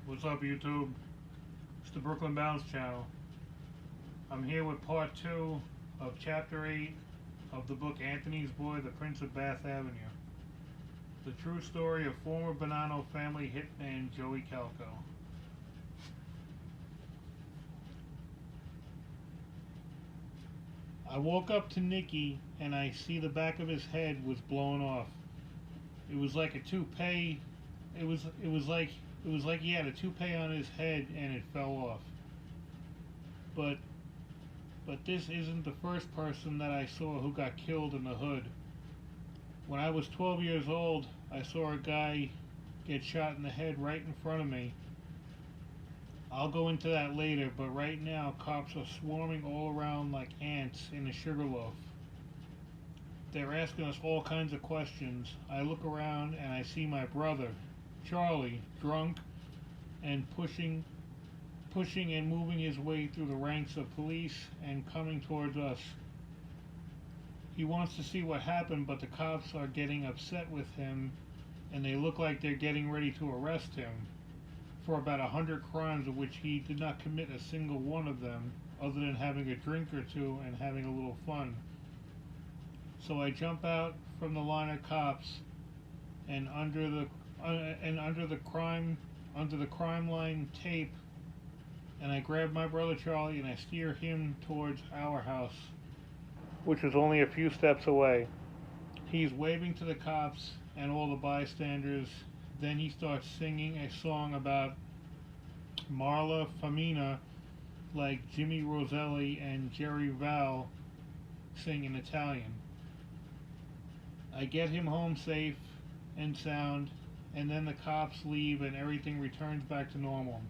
What's up, YouTube? It's the Brooklyn Bounce channel. I'm here with part 2 of chapter 8 of the book Anthony's Boy, the Prince of Bath Avenue. The true story of former Bonanno family hitman Joey Calco. I woke up to Nicky and I see the back of his head was blown off. It was like a toupee. It was like he had a toupee on his head and it fell off. But this isn't the first person that I saw who got killed in the hood. When I was 12 years old, I saw a guy get shot in the head right in front of me. I'll go into that later, but right now cops are swarming all around like ants in a sugar loaf. They're asking us all kinds of questions. I look around and I see my brother, Charlie, drunk and pushing and moving his way through the ranks of police and coming towards us. He wants to see what happened, but the cops are getting upset with him and they look like they're getting ready to arrest him for about 100 crimes, of which he did not commit a single one of them other than having a drink or two and having a little fun. So I jump out from the line of cops and under the crime line tape, and I grab my brother Charlie and I steer him towards our house, which was only a few steps away. He's waving to the cops and all the bystanders. Then he starts singing a song about Marla Famina, like Jimmy Roselli and Jerry Val sing in Italian. I get him home safe and sound, and then the cops leave and everything returns back to normal.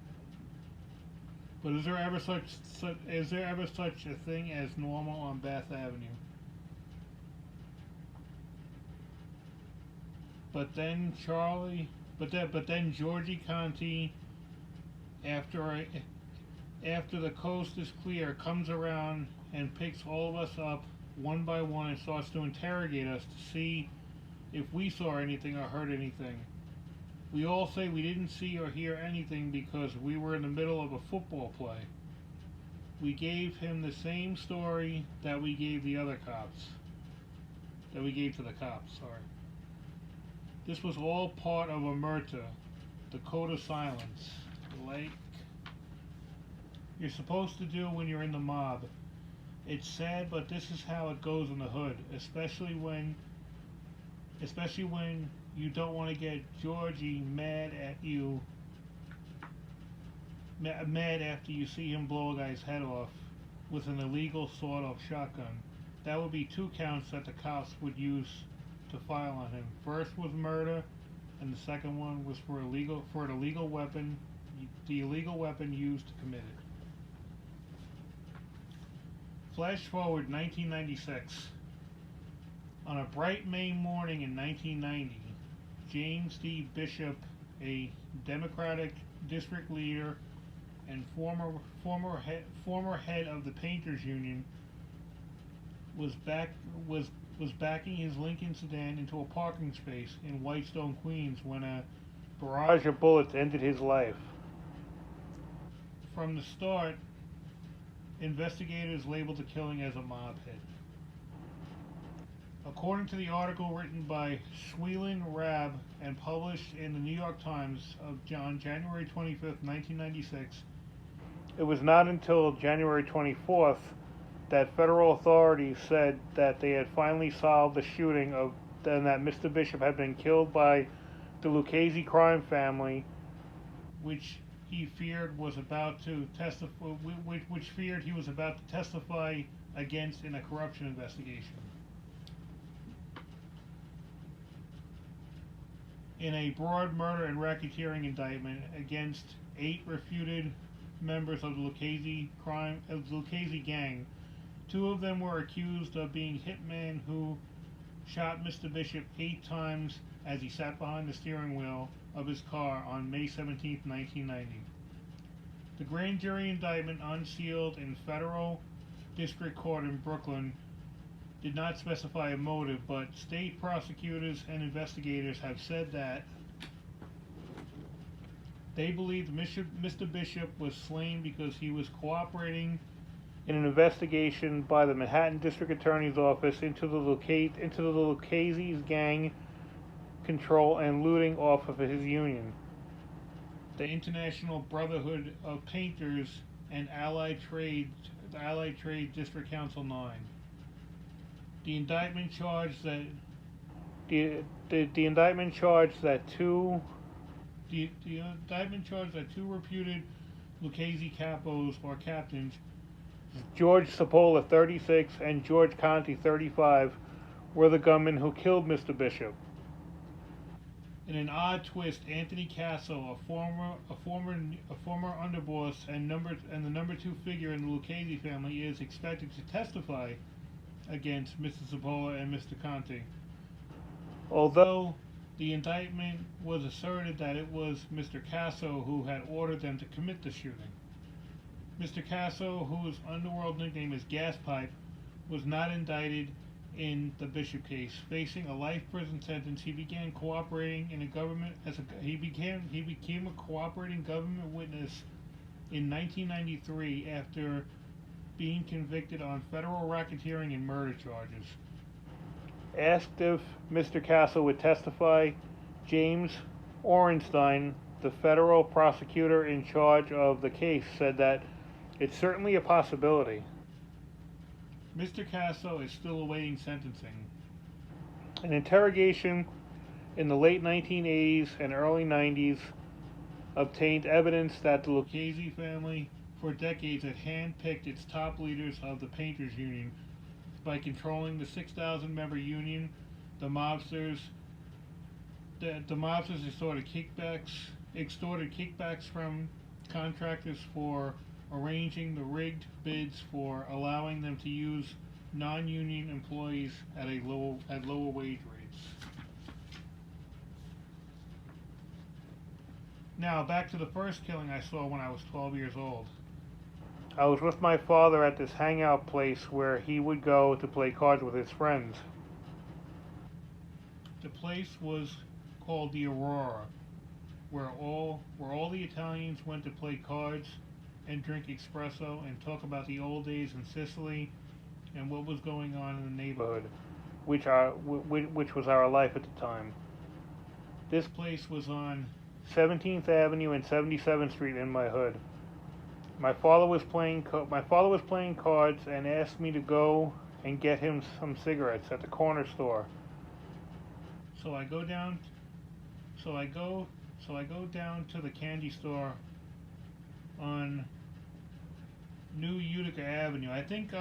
But is there ever such a thing as normal on Bath Avenue? But then Georgie Conti, after the coast is clear, comes around and picks all of us up one by one and starts to interrogate us to see if we saw anything or heard anything. We all say we didn't see or hear anything because we were in the middle of a football play. We gave him the same story that we gave the other cops. That we gave to the cops, sorry. This was all part of a murder, the code of silence, like you're supposed to do when you're in the mob. It's sad, but this is how it goes in the hood, especially when you don't want to get Georgie mad at you, mad after you see him blow a guy's head off with an illegal sawed-off shotgun. That would be 2 counts that the cops would use to file on him. First was murder, and the second one was for an illegal weapon, the illegal weapon used to commit it. Flash forward 1996. On a bright May morning in 1990, James D. Bishop, a Democratic district leader and former head of the Painters Union, was backing his Lincoln sedan into a parking space in Whitestone, Queens, when a barrage of bullets ended his life. From the start, investigators labeled the killing as a mob hit. According to the article written by Swelin Rab and published in the New York Times on January 25th, 1996, it was not until January 24th that federal authorities said that they had finally solved the shooting and that Mr. Bishop had been killed by the Lucchese crime family, which he feared was about to testify, he was about to testify against in a corruption investigation. In a broad murder and racketeering indictment against 8 refuted members of the Lucchese gang, 2 of them were accused of being hitmen who shot Mr. Bishop 8 times as he sat behind the steering wheel of his car on May 17, 1990. The grand jury indictment, unsealed in federal district court in Brooklyn, did not specify a motive, but state prosecutors and investigators have said that They believed Mr. Bishop was slain because he was cooperating in an investigation by the Manhattan District Attorney's Office into the Lucchese's gang control and looting off of his union, the International Brotherhood of Painters and Allied Trade District Council 9. The indictment charged that two reputed Lucchese capos or captains, George Cipolla 36 and George Conti 35, were the gunmen who killed Mr. Bishop. In an odd twist, Anthony Casso, a former underboss and the number 2 figure in the Lucchese family, is expected to testify against Mr. Cipolla and Mr. Conti. Although the indictment was asserted that it was Mr. Casso who had ordered them to commit the shooting. Mr. Casso, whose underworld nickname is Gaspipe, was not indicted in the Bishop case. Facing a life prison sentence, he began cooperating in he became a cooperating government witness in 1993 after being convicted on federal racketeering and murder charges. Asked if Mr. Casso would testify, James Orenstein, the federal prosecutor in charge of the case, said that it's certainly a possibility. Mr. Casso is still awaiting sentencing. An interrogation in the late 1980s and early 90s obtained evidence that the Lucchese family for decades had handpicked its top leaders of the Painters Union by controlling the 6,000-member union. The mobsters extorted kickbacks from contractors for arranging the rigged bids for allowing them to use non-union employees at lower wage rates. Now, back to the first killing I saw when I was 12 years old. I was with my father at this hangout place where he would go to play cards with his friends. The place was called the Aurora, where all the Italians went to play cards and drink espresso and talk about the old days in Sicily and what was going on in the neighborhood, which was our life at the time. This place was on 17th Avenue and 77th Street in my hood. My father was playing cards and asked me to go and get him some cigarettes at the corner store. So I go down to the candy store on New Utica Avenue. I think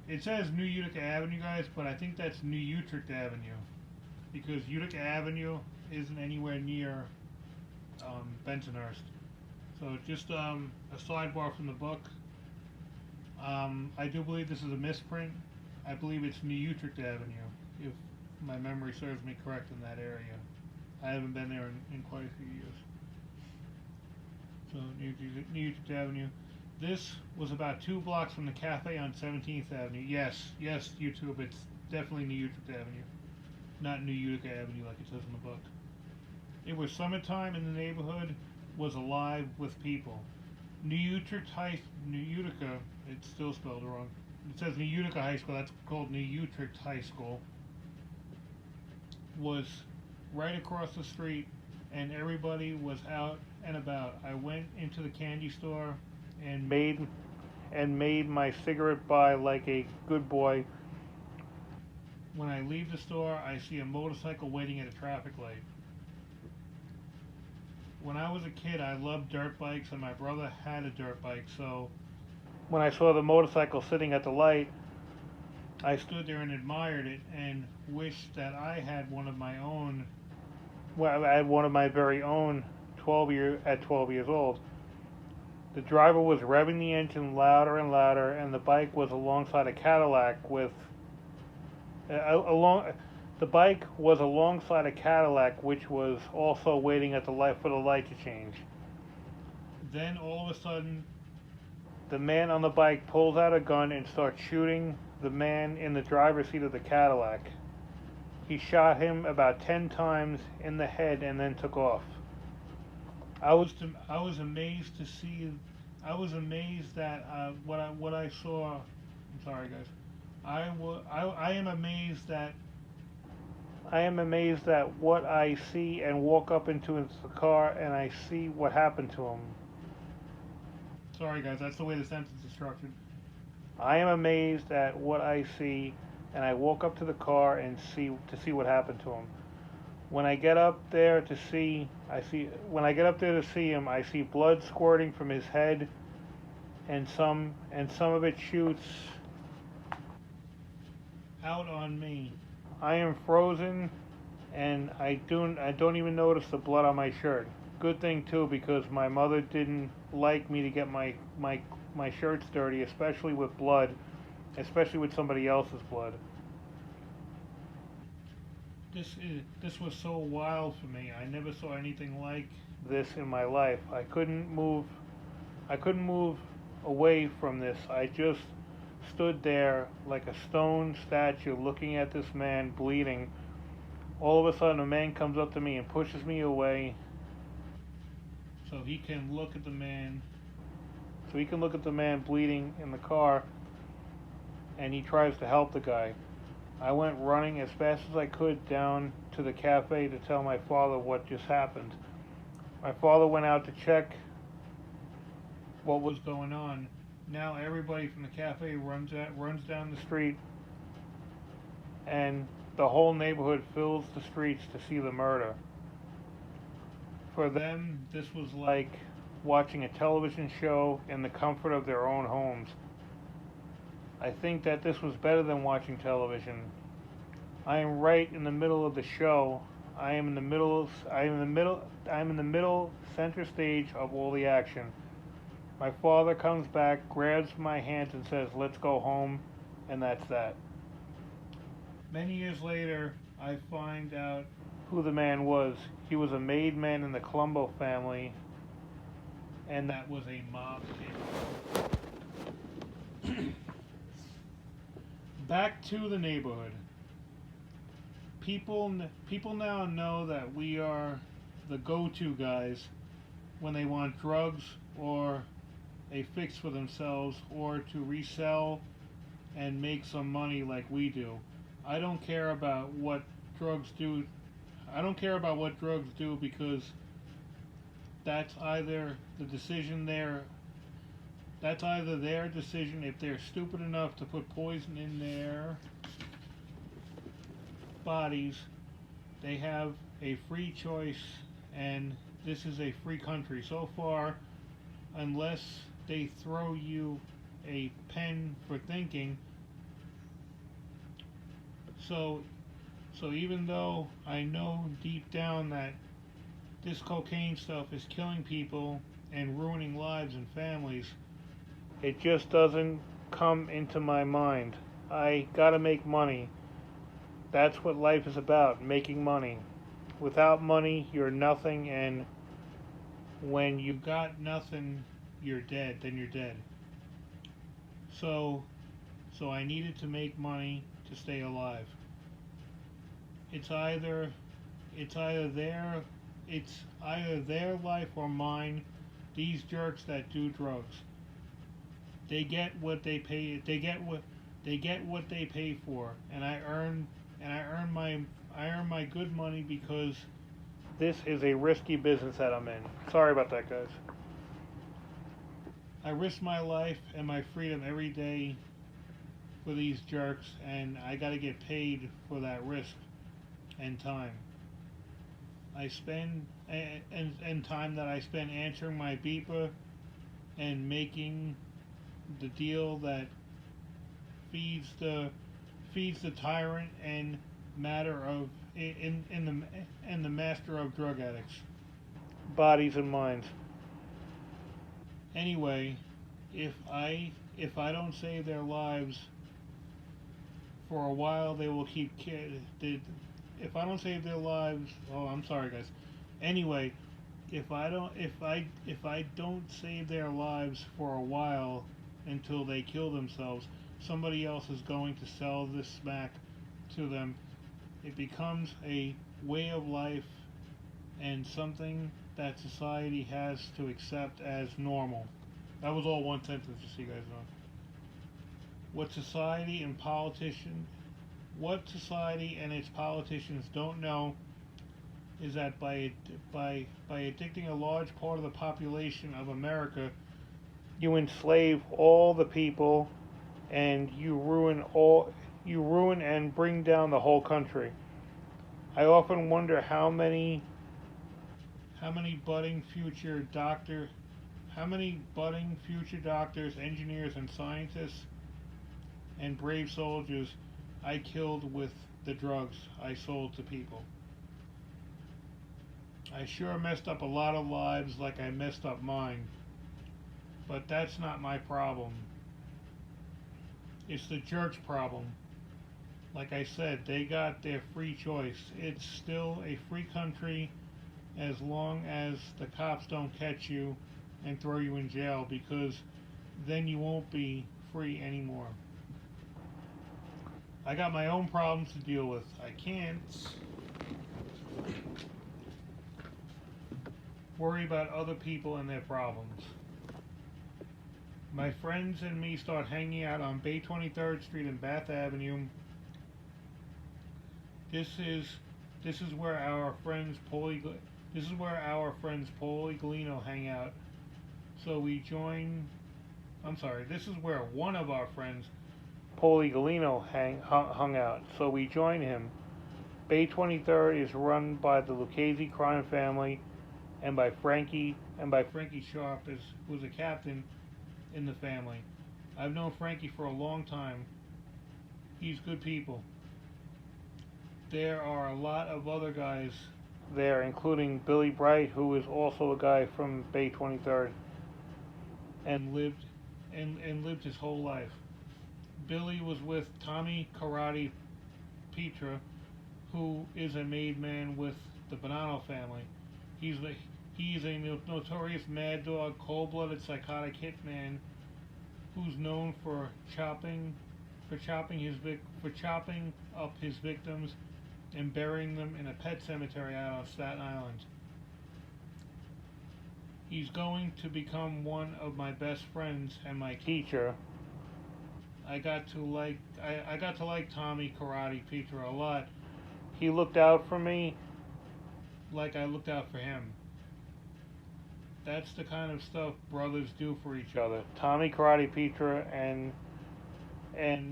it says New Utica Avenue, guys, but I think that's New Utrecht Avenue, because Utica Avenue isn't anywhere near Bensonhurst. So just a sidebar from the book. I do believe this is a misprint. I believe it's New Utrecht Avenue, if my memory serves me correct in that area. I haven't been there in quite a few years. So New Utrecht Avenue. This was about 2 blocks from the cafe on 17th Avenue. Yes, YouTube, it's definitely New Utrecht Avenue, not New Utica Avenue like it says in the book. It was summertime and the neighborhood was alive with people. New Utica, it's still spelled wrong. It says New Utica High School, that's called New Utrecht High School, was right across the street, and everybody was out and about. I went into the candy store and made my cigarette buy like a good boy. When I leave the store, I see a motorcycle waiting at a traffic light. When I was a kid, I loved dirt bikes, and my brother had a dirt bike, so when I saw the motorcycle sitting at the light, I stood there and admired it and wished that I had one of my own. Well, I had one of my very own at 12 years old. The driver was revving the engine louder and louder, and the bike was alongside a Cadillac with The bike was alongside a Cadillac, which was also waiting at the light for the light to change. Then all of a sudden, the man on the bike pulls out a gun and starts shooting the man in the driver's seat of the Cadillac. He shot him about 10 times in the head and then took off. I was amazed to see. I was amazed that what I saw. I'm sorry, guys. I am amazed that what I see and walk up into the car and I see what happened to him. Sorry, guys. That's the way the sentence is structured. I am amazed at what I see, and I walk up to the car and see what happened to him. When I get up there to see, when I get up there to see him, I see blood squirting from his head, and some of it shoots out on me. I am frozen, and I don't even notice the blood on my shirt. Good thing too, because my mother didn't like me to get my shirts dirty, especially with blood, especially with somebody else's blood. This was so wild for me. I never saw anything like this in my life. I couldn't move away from this. I just stood there like a stone statue looking at this man bleeding. All of a sudden a man comes up to me and pushes me away so he can look at the man bleeding in the car, and he tries to help the guy. I went running as fast as I could down to the cafe to tell my father what just happened. My father went out to check what was going on. Now everybody from the cafe runs down the street, and the whole neighborhood fills the streets to see the murder. For them, this was like watching a television show in the comfort of their own homes. I think that this was better than watching television. I am right in the middle of the show. I am in the middle center stage of all the action. My father comes back, grabs my hands and says, "Let's go home," and that's that. Many years later, I find out who the man was. He was a made man in the Colombo family, and that was a mob hit. Back to the neighborhood. People now know that we are the go-to guys when they want drugs or a fix for themselves or to resell and make some money like we do. I don't care about what drugs do. I don't care about what drugs do, because that's either the decision there. That's either their decision. If they're stupid enough to put poison in their bodies, they have a free choice, and this is a free country. So far, unless they throw you a pen for thinking. So even though I know deep down that this cocaine stuff is killing people and ruining lives and families, it just doesn't come into my mind. I gotta make money. That's what life is about, making money. Without money, you're nothing, and when you got nothing, you're dead. Then you're dead. So I needed to make money to stay alive. It's either their life or mine. These jerks that do drugs, they get what they pay. They get what they pay for, and I earn my good money, because this is a risky business that I'm in. Sorry about that, guys. I risk my life and my freedom every day for these jerks, and I gotta get paid for that risk and time. I spend and time that I spend answering my beeper and making the deal that feeds the tyrant and matter of in the master of drug addicts, bodies and minds. Anyway, if I don't save their lives for a while, they will keep if I don't save their lives, oh, I'm sorry, guys. Anyway, if I don't save their lives for a while until they kill themselves, somebody else is going to sell this smack to them. It becomes a way of life and something that society has to accept as normal. That was all one sentence, just so you guys know. What society and its politicians don't know is that by addicting a large part of the population of America, you enslave all the people, and you ruin and bring down the whole country. I often wonder how many budding future doctors, engineers, and scientists and brave soldiers I killed with the drugs I sold to people. I sure messed up a lot of lives like I messed up mine, but that's not my problem. It's the jerk's problem. Like I said, they got their free choice. It's still a free country as long as the cops don't catch you and throw you in jail, because then you won't be free anymore. I got my own problems to deal with. I can't worry about other people and their problems. My friends and me start hanging out on Bay 23rd Street and Bath Avenue. This is where our friends Paulie Galino hang out. So we join. This is where one of our friends Paulie Galino hung out. So we join him. Bay 23rd is run by the Lucchese crime family, and by Frankie Sharp, who's a captain in the family. I've known Frankie for a long time. He's good people. There are a lot of other guys there, including Billy Bright, who is also a guy from Bay 23rd and lived his whole life. Billy was with Tommy Karate Petra, who is a made man with the Bonanno family. He's a notorious mad dog, cold-blooded, psychotic hitman who's known for chopping up his victims and burying them in a pet cemetery out on Staten Island. He's going to become one of my best friends and my teacher. I got to like Tommy Karate Peter a lot. He looked out for me like I looked out for him. That's the kind of stuff brothers do for each other. Tommy Karate Peter and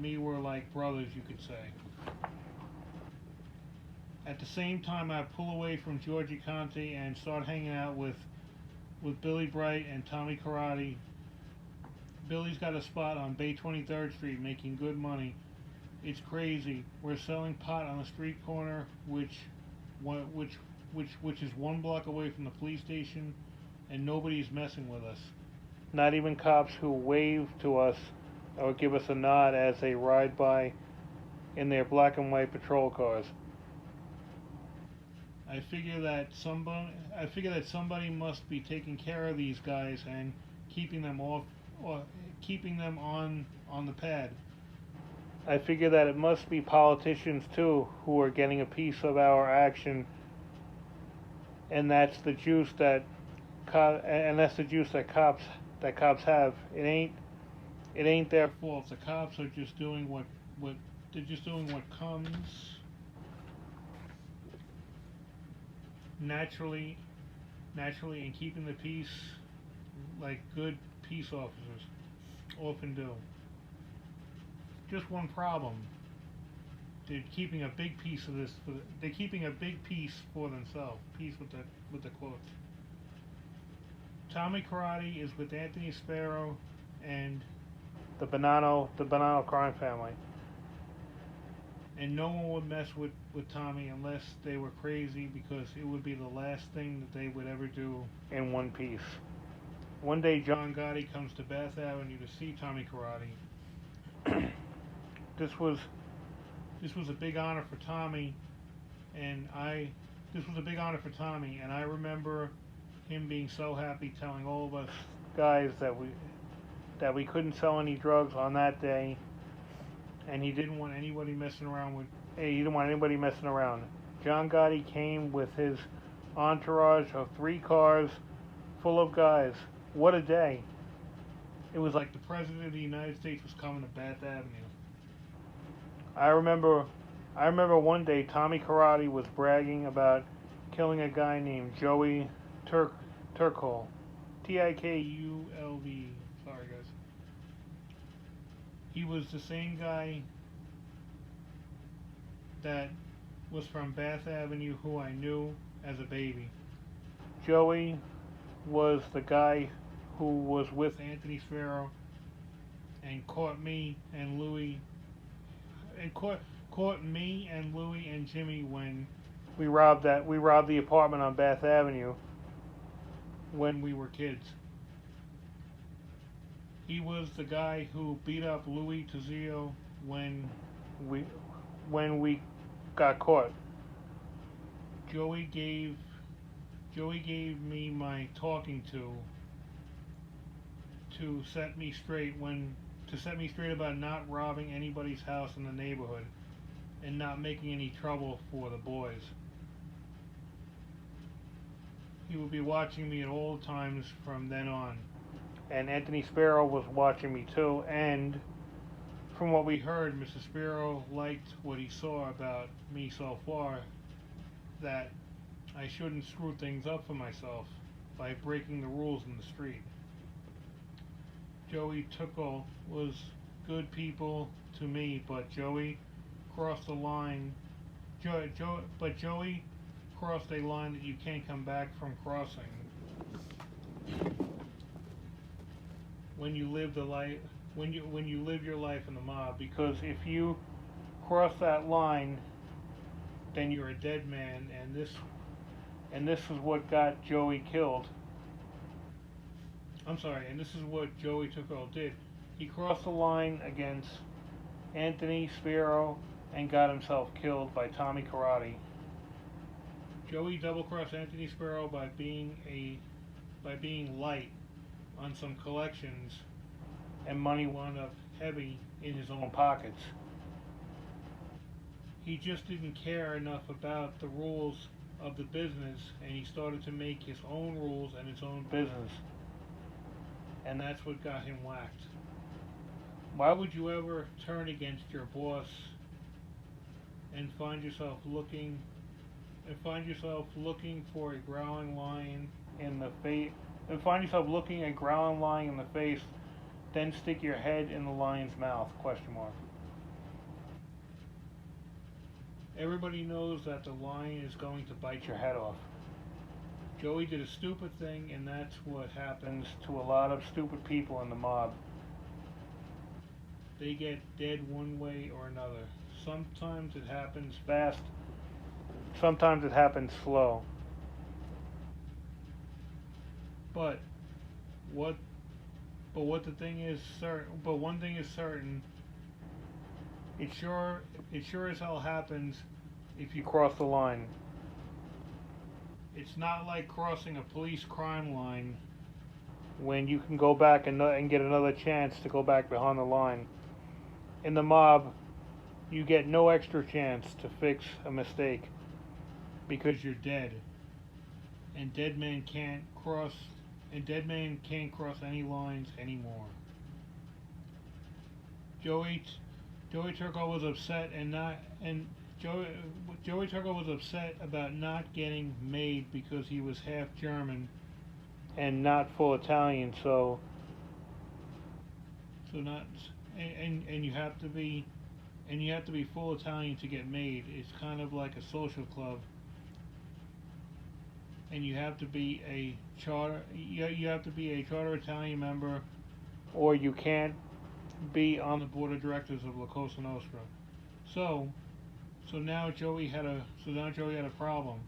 me were like brothers, you could say. At the same time, I pull away from Georgie Conti and start hanging out with Billy Bright and Tommy Karate. Billy's got a spot on Bay 23rd Street making good money. It's crazy. We're selling pot on a street corner, which is 1 block away from the police station, and nobody's messing with us. Not even cops who wave to us or give us a nod as they ride by in their black and white patrol cars. I figure that somebody must be taking care of these guys and keeping them on the pad. I figure that it must be politicians too who are getting a piece of our action, and that's the juice that cops have. It ain't their fault. The cops are just doing what comes naturally and keeping the peace like good peace officers often do. Just one problem. They're keeping a big piece of this. They're keeping a big piece for themselves. Piece with the quotes. Tommy Karate is with Anthony Sparrow and the Bonanno crime family. And no one would mess with Tommy unless they were crazy, because it would be the last thing that they would ever do in one piece. One day John Gotti comes to Bath Avenue to see Tommy Karate. This was a big honor for Tommy, and I remember him being so happy, telling all of us guys that we couldn't sell any drugs on that day, and he didn't want anybody messing around. John Gotti came with his entourage of 3 cars full of guys. What a day. It was like the President of the United States was coming to Bath Avenue. I remember one day Tommy Karate was bragging about killing a guy named Joey Turkle. Tikulv. Sorry, guys. He was the same guy that was from Bath Avenue who I knew as a baby. Joey was the guy who was with Anthony Sparrow and caught me and Louie and caught me and Louie and Jimmy when we robbed the apartment on Bath Avenue when we were kids. He was the guy who beat up Louie Tizio when we got caught. Joey gave me my talking to set me straight about not robbing anybody's house in the neighborhood and not making any trouble for the boys. He would be watching me at all times from then on. And Anthony Sparrow was watching me too, and from what we heard, Mr. Sparrow liked what he saw about me so far, that I shouldn't screw things up for myself by breaking the rules in the street. Joey Turkle was good people to me, but Joey crossed the line. But Joey crossed a line that you can't come back from crossing when you live your life in the mob. Because if you cross that line, then you're a dead man, and this is what got Joey killed. I'm sorry, and this is what Joey Turkle did. He crossed the line against Anthony Sparrow and got himself killed by Tommy Karate. Joey double-crossed Anthony Sparrow by being light on some collections, and money wound up heavy in his own pockets. He just didn't care enough about the rules of the business, and he started to make his own rules and his own business. And that's what got him whacked. Why would you ever turn against your boss and find yourself looking for a growling lion in the face, and find yourself looking a growling lion in the face, then stick your head in the lion's mouth? ? Everybody knows that the lion is going to bite your head off. Joey did a stupid thing, and that's what happens to a lot of stupid people in the mob. They get dead one way or another. Sometimes it happens fast, sometimes it happens slow. But one thing is certain. It sure as hell happens if you cross the line. It's not like crossing a police crime line when you can go back and get another chance to go back behind the line. In the mob, you get no extra chance to fix a mistake because you're dead. And dead men can't cross any lines anymore. Joey Turkle was upset Joey Turkle was upset about not getting made because he was half German and not full Italian, so not and you have to be full Italian to get made. It's kind of like a social club, and you have to be a charter Italian member, or you can't be on the board of directors of La Cosa Nostra. So now Joey had a problem.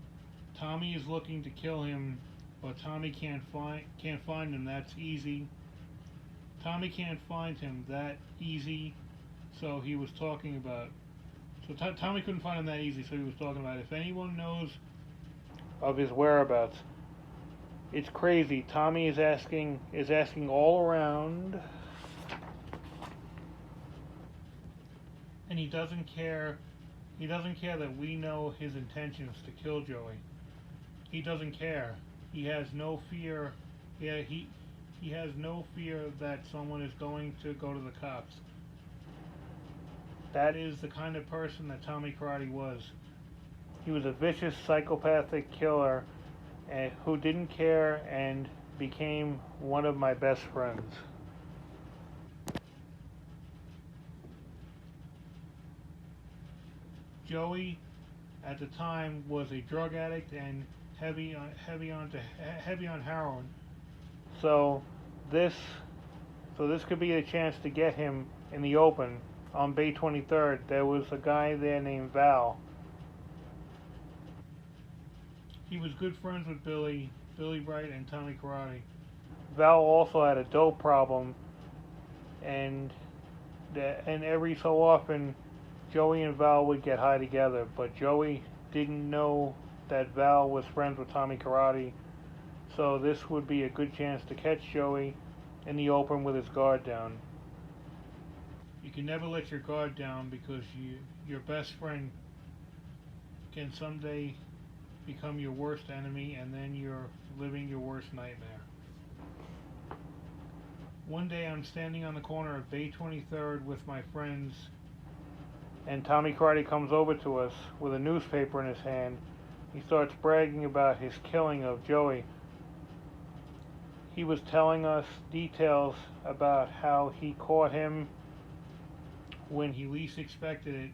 Tommy is looking to kill him, but Tommy can't find him. That's easy. Tommy can't find him that easy, so he was talking about. Tommy couldn't find him that easy, so he was talking about if anyone knows of his whereabouts. It's crazy. Tommy is asking all around, and he doesn't care. He doesn't care that we know his intentions to kill Joey. He doesn't care. He has no fear. Yeah, he has no fear that someone is going to go to the cops. That is the kind of person that Tommy Karate was. He was a vicious, psychopathic killer who didn't care and became one of my best friends. Joey, at the time, was a drug addict and heavy on heroin. So this could be a chance to get him in the open. On May 23rd, there was a guy there named Val. He was good friends with Billy Bright, and Tommy Karate. Val also had a dope problem, and every so often, Joey and Val would get high together, but Joey didn't know that Val was friends with Tommy Karate, so this would be a good chance to catch Joey in the open with his guard down. You can never let your guard down, because your best friend can someday become your worst enemy, and then you're living your worst nightmare. One day I'm standing on the corner of Bay 23rd with my friends, and Tommy Karate comes over to us with a newspaper in his hand. He starts bragging about his killing of Joey. He was telling us details about how he caught him when he least expected it.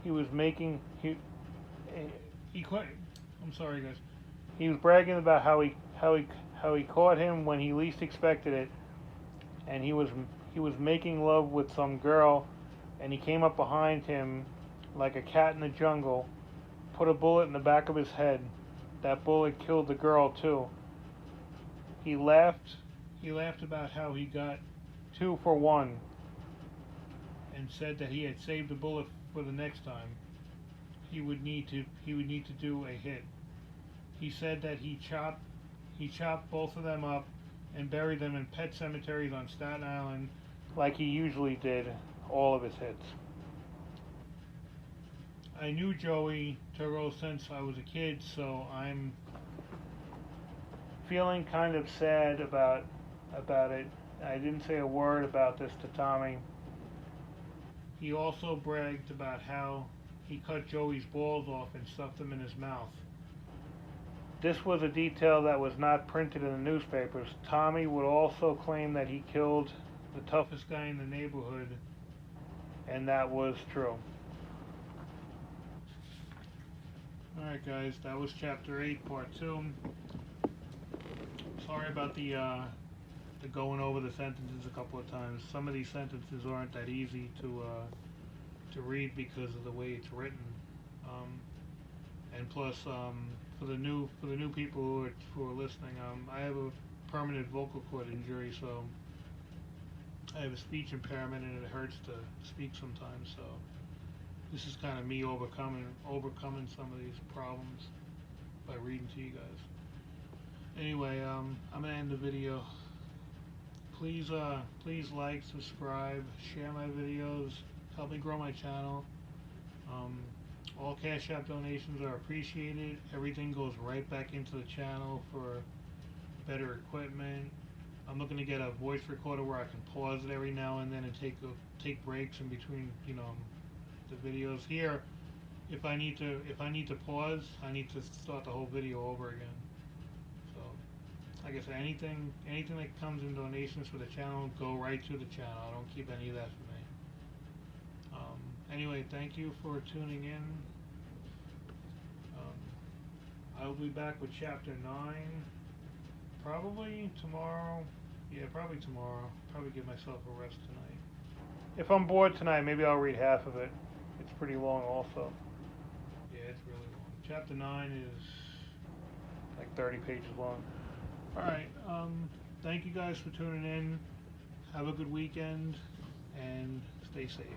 He was making I'm sorry, guys. He was bragging about how he caught him when he least expected it, and he was making love with some girl, and he came up behind him like a cat in the jungle, put a bullet in the back of his head. That bullet killed the girl too. He laughed about how he got 2 for 1, and said that he had saved the bullet for the next time he would need to do a hit. He said that he chopped both of them up and buried them in pet cemeteries on Staten Island, like he usually did all of his hits. I knew Joey Toro since I was a kid, so I'm feeling kind of sad about it. I didn't say a word about this to Tommy. He also bragged about how he cut Joey's balls off and stuffed them in his mouth. This was a detail that was not printed in the newspapers. Tommy would also claim that he killed the toughest guy in the neighborhood, and that was true. Alright guys, that was chapter 8, part 2. Sorry about the going over the sentences a couple of times. Some of these sentences aren't that easy to read because of the way it's written, and plus for the new people who are listening, I have a permanent vocal cord injury, so I have a speech impairment and it hurts to speak sometimes. So this is kind of me overcoming some of these problems by reading to you guys. Anyway, I'm gonna end the video. Please like, subscribe, share my videos. Help me grow my channel. All Cash App donations are appreciated. Everything goes right back into the channel for better equipment. I'm looking to get a voice recorder where I can pause it every now and then and take breaks in between, the videos. Here, if I need to pause, I need to start the whole video over again. So, like I said, anything that comes in donations for the channel go right to the channel. I don't keep any of that for me. Anyway, thank you for tuning in. I'll be back with chapter 9 probably tomorrow. Yeah, probably tomorrow. Probably give myself a rest tonight. If I'm bored tonight, maybe I'll read half of it. It's pretty long also. Yeah, it's really long. Chapter 9 is like 30 pages long. Alright, thank you guys for tuning in. Have a good weekend and stay safe.